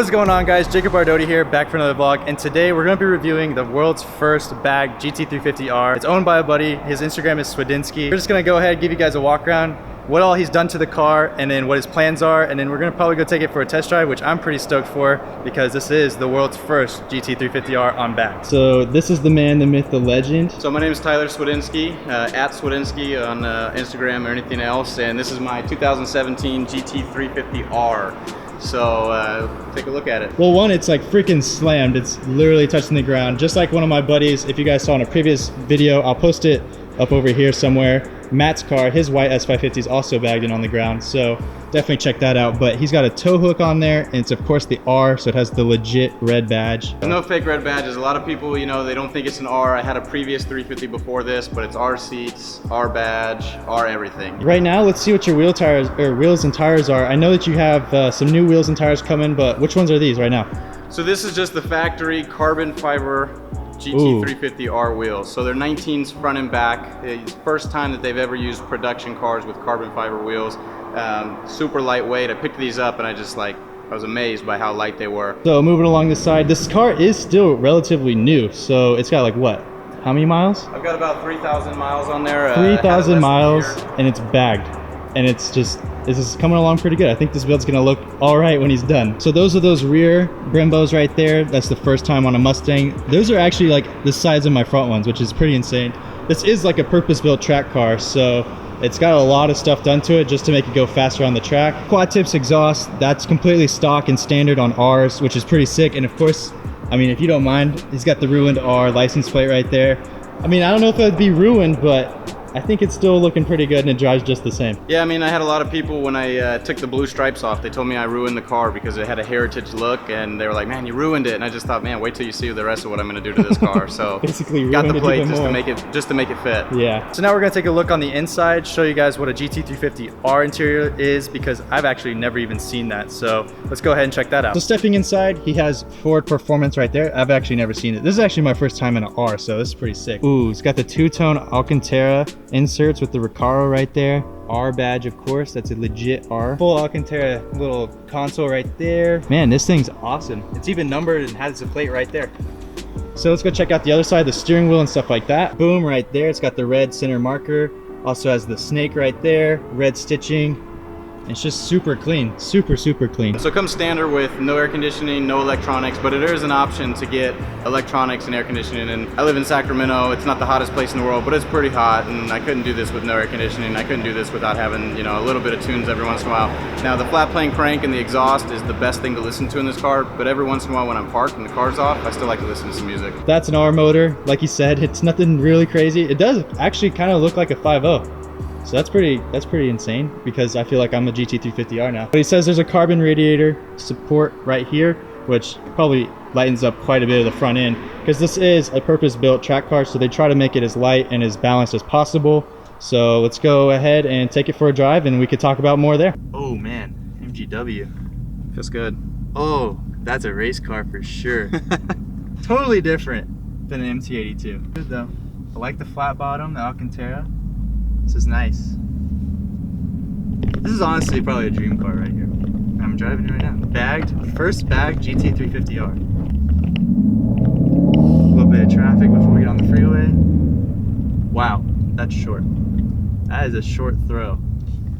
is going on, guys? Jacob Bardoti here, back for another vlog, and today we're going to be reviewing the world's first bag GT350R. It's owned by a buddy. His Instagram is Swedinsky. We're just going to go ahead and give you guys a walk around, what all he's done to the car, and then what his plans are, and then we're going to probably go take it for a test drive, which I'm pretty stoked for because this is the world's first GT350R on bag. So this is the man, the myth, the legend. So my name is Tyler Swedinsky, at Swedinsky on Instagram or anything else, and this is my 2017 GT350R. So take a look at it. Well, one, it's like freaking slammed. It's literally touching the ground, just like one of my buddies. If you guys saw in a previous video, I'll post it up over here somewhere. Matt's car, his white S550 is also bagged in on the ground, so definitely check that out. But he's got a tow hook on there, and it's of course the R, so it has the legit red badge. There's no fake red badges. A lot of people, you know, they don't think it's an R. I had a previous 350 before this, but it's R seats, R badge, R everything. Right now, let's see what your wheels and tires are. I know that you have some new wheels and tires coming, but which ones are these right now? So this is just the factory carbon fiber GT350R wheels. So they're 19s front and back. It's the first time that they've ever used production cars with carbon fiber wheels. Super lightweight. I picked these up and I was amazed by how light they were. So moving along the side, this car is still relatively new. So it's got like what? How many miles? I've got about 3,000 miles on there. 3,000 miles, and it's bagged. And it's just, this is coming along pretty good. I think this build's gonna look all right when he's done. So those are those rear Brembos right there. That's the first time on a Mustang. Those are actually like the size of my front ones, which is pretty insane. This is like a purpose-built track car, so it's got a lot of stuff done to it just to make it go faster on the track. Quad tips exhaust, that's completely stock and standard on ours, which is pretty sick. And of course, I mean, if you don't mind, he's got the ruined R license plate right there. I mean, I don't know if it would be ruined, but I think it's still looking pretty good and it drives just the same. Yeah, I mean, I had a lot of people when I took the blue stripes off, they told me I ruined the car because it had a heritage look, and they were like, man, you ruined it. And I just thought, man, wait till you see the rest of what I'm gonna do to this car. So basically got the plate just to make it fit. Yeah. So now we're gonna take a look on the inside, show you guys what a GT350R interior is, because I've actually never even seen that. So let's go ahead and check that out. So stepping inside, he has Ford Performance right there. I've actually never seen it. This is actually my first time in an R, so this is pretty sick. Ooh, it's got the two-tone Alcantara inserts with the Recaro right there. R badge, of course, that's a legit R. Full Alcantara little console right there. Man, this thing's awesome. It's even numbered and has a plate right there. So let's go check out the other side, the steering wheel and stuff like that. Boom, right there. It's got the red center marker. Also has the snake right there, red stitching. It's just super clean, super clean. So it comes standard with no air conditioning, no electronics, but there is an option to get electronics and air conditioning. And I live in Sacramento. It's not the hottest place in the world, but it's pretty hot, and I couldn't do this with no air conditioning. I couldn't do this without having, you know, a little bit of tunes every once in a while. Now the flat plane crank and the exhaust is the best thing to listen to in this car, but every once in a while when I'm parked and the car's off, I still like to listen to some music. That's an R motor, like you said. It's nothing really crazy. It does actually kind of look like a 5.0. So that's pretty insane, because I feel like I'm a GT350R now. But he says there's a carbon radiator support right here, which probably lightens up quite a bit of the front end, because this is a purpose-built track car, so they try to make it as light and as balanced as possible. So let's go ahead and take it for a drive, and we could talk about more there. Oh man, MGW. Feels good. Oh, that's a race car for sure. Totally different than an MT82. Good though. I like the flat bottom, the Alcantara. This is nice. This is honestly probably a dream car right here. I'm driving it right now. Bagged, first bagged GT350R. A little bit of traffic before we get on the freeway. Wow, that's short. That is a short throw.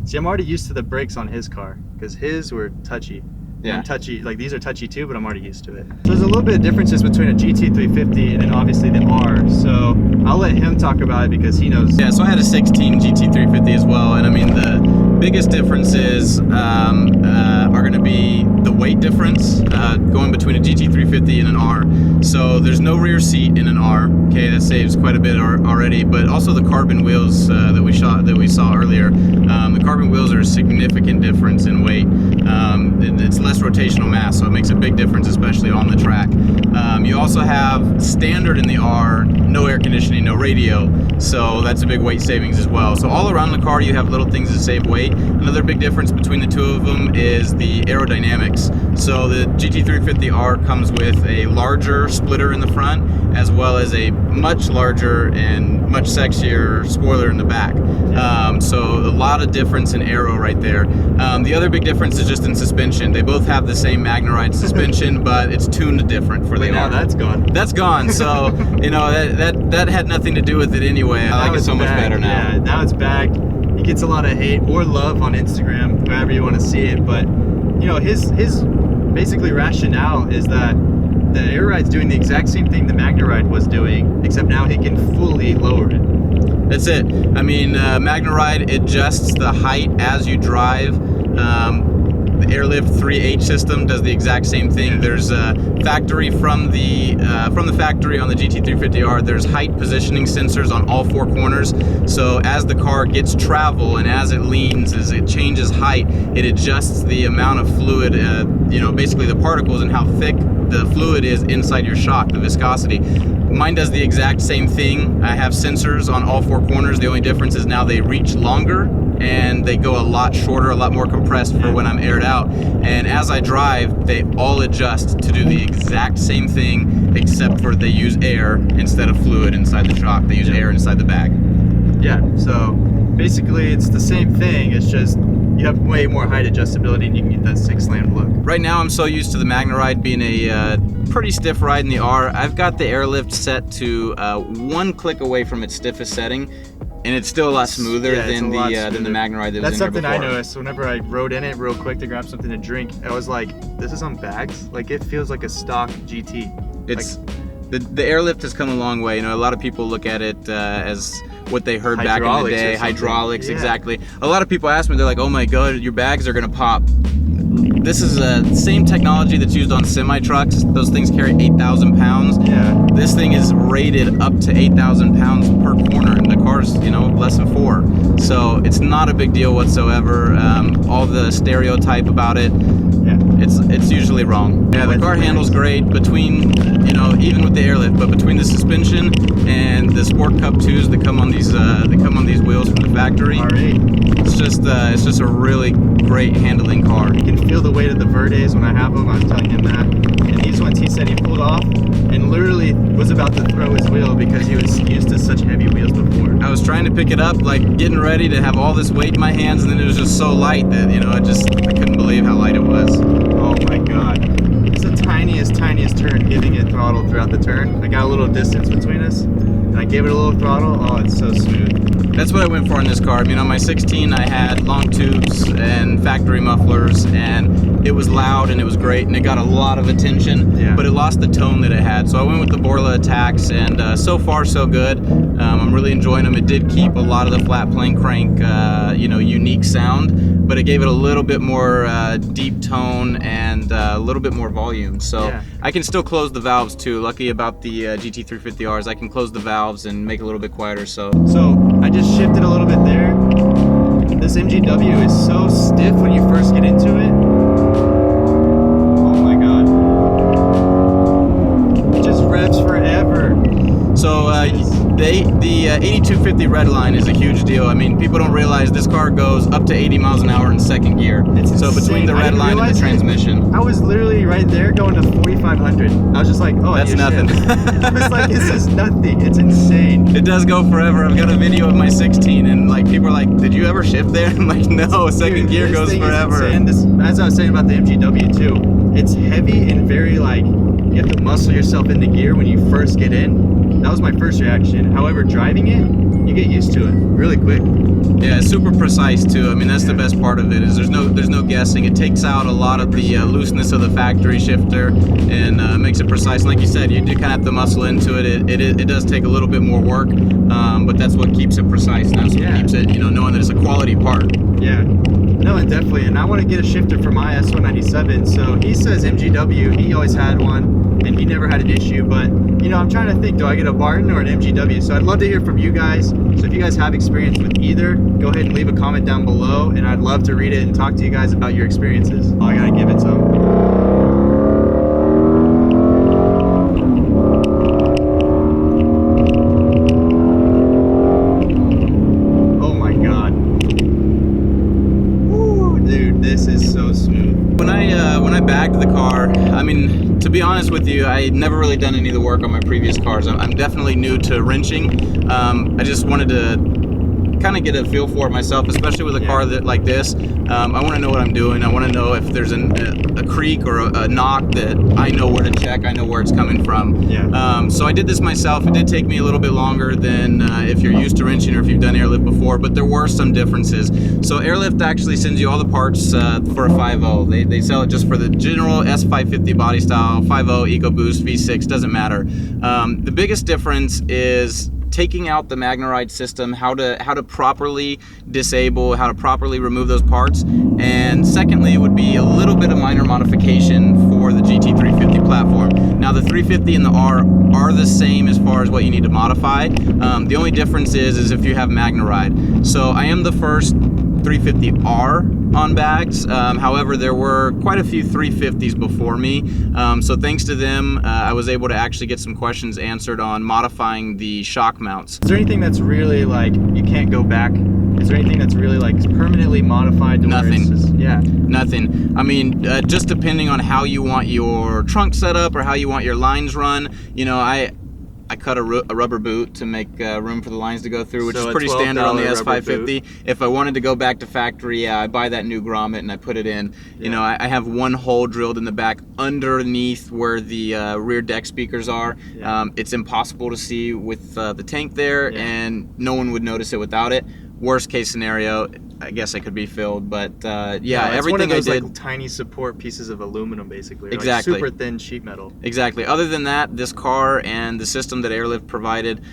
See, I'm already used to the brakes on his car, because his were touchy. Yeah. Touchy, like these are touchy too, but I'm already used to it. So there's a little bit of differences between a GT350 and then obviously the R. So I'll let him talk about it because he knows. Yeah, so I had a 16 GT350 as well, and I mean the biggest differences are going to be the weight difference going between a GT350 and an R. So there's no rear seat in an R. Okay, that saves quite a bit already. But also the carbon wheels that we saw earlier. The carbon wheels are a significant difference in weight. It's less rotational mass, so it makes a big difference, especially on the track. You also have standard in the R, no air conditioning, no radio, so that's a big weight savings as well. So all around the car you have little things that save weight. great. Another big difference between the two of them is the aerodynamics. So the GT350R comes with a larger splitter in the front, as well as a much larger and much sexier spoiler in the back. So a lot of difference in aero right there. The other big difference is just in suspension. They both have the same Magneride suspension, but it's tuned different for the now R. that's gone. That's gone. So you know that had nothing to do with it anyway. I like it so much better now. Yeah, now it's bagged. He gets a lot of hate or love on Instagram, however you want to see it. But you know, his basically rationale is that the Airride's doing the exact same thing the Magneride was doing, except now he can fully lower it. That's it. I mean, Magneride adjusts the height as you drive. The Airlift 3H system does the exact same thing. Yeah. There's a factory from the factory on the GT350R. There's height positioning sensors on all four corners. So as the car gets travel and as it leans, as it changes height, it adjusts the amount of fluid. You know, basically the particles and how thick the fluid is inside your shock, the viscosity. Mine does the exact same thing. I have sensors on all four corners. The only difference is now they reach longer and they go a lot shorter, a lot more compressed for when I'm aired out. And as I drive, they all adjust to do the exact same thing, except for they use air instead of fluid inside the shock. They use air inside the bag. Yeah, so basically it's the same thing. It's just you have way more height adjustability and you can get that six-slammed look. Right now I'm so used to the Magneride being a pretty stiff ride in the R. I've got the Airlift set to one click away from its stiffest setting, and it's still a lot smoother than the Magneride that was in here before. That's something I noticed whenever I rode in it real quick to grab something to drink. I was like, this is on bags? Like, it feels like a stock GT. It's the Airlift has come a long way. You know, a lot of people look at it as what they heard back in the day, hydraulics, exactly. A lot of people ask me, they're like, oh my god, your bags are gonna pop. This is the same technology that's used on semi-trucks. Those things carry 8,000 pounds. Yeah. This thing is rated up to 8,000 pounds per corner, and the car's, you know, less than 4. So it's not a big deal whatsoever. All the stereotype about it, it's usually wrong. Yeah, the car handles great between, you know, even with the Airlift, but between the suspension and the Sport Cup 2s that come on these wheels from the factory. R8. It's just a really great handling car. You can feel the weight of the Verdes when I have them. I was telling him that. And these ones, he said he pulled off and literally was about to throw his wheel because he was used to such heavy wheels before. I was trying to pick it up, like getting ready to have all this weight in my hands, and then it was just so light that, you know, I couldn't believe how light it was. Oh my god. It's the tiniest turn, giving it throttle throughout the turn. I got a little distance between us, and I gave it a little throttle. Oh, it's so smooth. That's what I went for in this car. I mean, on my 16, I had long tubes and factory mufflers, and it was loud and it was great, and it got a lot of attention, but it lost the tone that it had. So I went with the Borla Attacks, and so far so good. I'm really enjoying them. It did keep a lot of the flat plane crank, you know, unique sound, but it gave it a little bit more deep tone and a little bit more volume. So I can still close the valves too. Lucky about the GT350Rs, I can close the valves and make it a little bit quieter. So I just shifted a little bit there. This MGW is so stiff when you first get into it. Oh my god. It just revs forever. So the 8250 Redline is a huge deal. I mean, people don't realize this car goes up to 80 miles an hour in second gear. So between the Redline and the transmission. I was literally right there going to 4,500. I was just like, oh, that's nothing. I was like, this is nothing. It's insane. It does go forever. I've got a video of my 16, and like people are like, did you ever shift there? I'm like, no, second gear goes forever. As I was saying about the MGW too, it's heavy and very like, you have to muscle yourself into gear when you first get in. That was my first reaction. However, driving it, you get used to it really quick. Yeah, it's super precise too. I mean, that's the best part of it, is there's no guessing. It takes out a lot of the looseness of the factory shifter and makes it precise. Like you said, you do kind of have to muscle into it. It does take a little bit more work, but that's what keeps it precise. That's what keeps it, you know, knowing that it's a quality part. Yeah. No, and definitely. And I want to get a shifter for my S197. So he says MGW. He always had one, and he never had an issue. But you know, I'm trying to think. Do I get a Barton or an MGW? So I'd love to hear from you guys. So if you guys have experience with either, go ahead and leave a comment down below, and I'd love to read it and talk to you guys about your experiences. Oh, I gotta give it some. mean, to be honest with you, I never really done any of the work on my previous cars. I'm definitely new to wrenching. I just wanted to kind of get a feel for it myself, especially with a car like this. I want to know what I'm doing. I want to know if there's a creak or a knock that I know where to check. I know where it's coming from. So I did this myself. It did take me a little bit longer than if you're used to wrenching or if you've done Airlift before, but there were some differences. So Airlift actually sends you all the parts for a 5.0. They sell it just for the general S550 body style, 5.0, EcoBoost, V6, doesn't matter. The biggest difference is taking out the MagneRide system, how to properly disable, how to properly remove those parts, and secondly, it would be a little bit of minor modification for the GT350 platform. Now, the 350 and the R are the same as far as what you need to modify. The only difference is if you have MagneRide. So I am the first 350R on bags. However, there were quite a few 350s before me. So thanks to them, I was able to actually get some questions answered on modifying the shock mounts. Is there anything that's really like you can't go back? Is there anything that's really like permanently modified to Nothing. where it's just, Nothing. I mean, just depending on how you want your trunk set up or how you want your lines run, you know, I cut a rubber boot to make room for the lines to go through, which is pretty standard on the S550. If I wanted to go back to factory, I buy that new grommet and I put it in. You know, I have one hole drilled in the back underneath where the rear deck speakers are. It's impossible to see with the tank there, and no one would notice it without it. Worst case scenario, I guess I could be filled, but everything one of those, I did. like, tiny support pieces of aluminum, basically. Exactly. Like super thin sheet metal. Exactly. Other than that, this car and the system that Airlift provided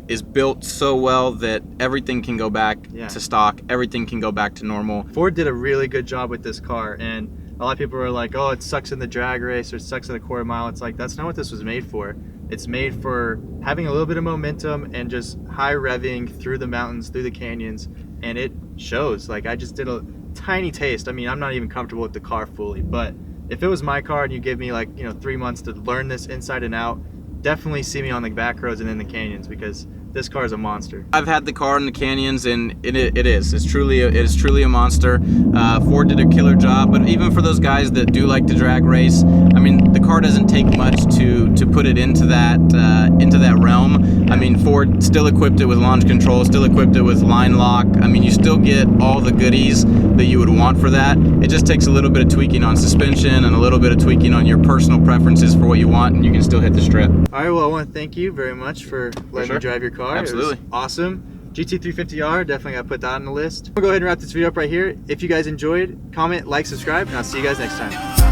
is built so well that everything can go back to stock. Everything can go back to normal. Ford did a really good job with this car, and a lot of people are like, oh, it sucks in the drag race or it sucks at a quarter mile. It's like, that's not what this was made for. It's made for having a little bit of momentum and just high revving through the mountains, through the canyons, and it shows. Like, I just did a tiny taste. I mean, I'm not even comfortable with the car fully, but if it was my car and you give me, like, 3 months to learn this inside and out, definitely see me on the back roads and in the canyons, because this car is a monster. I've had the car in the canyons, and it is truly a monster. Ford did a killer job, but even for those guys that do like to drag race, I mean, the car doesn't take much to put it into that realm. I mean, Ford still equipped it with launch control, still equipped it with line lock. I mean, you still get all the goodies that you would want for that. It just takes a little bit of tweaking on suspension and a little bit of tweaking on your personal preferences for what you want, and you can still hit the strip. All right, well, I want to thank you very much for letting me drive your car. Absolutely. It was awesome. GT350R, definitely got to put that on the list. We'll go ahead and wrap this video up right here. If you guys enjoyed, comment, like, subscribe, and I'll see you guys next time.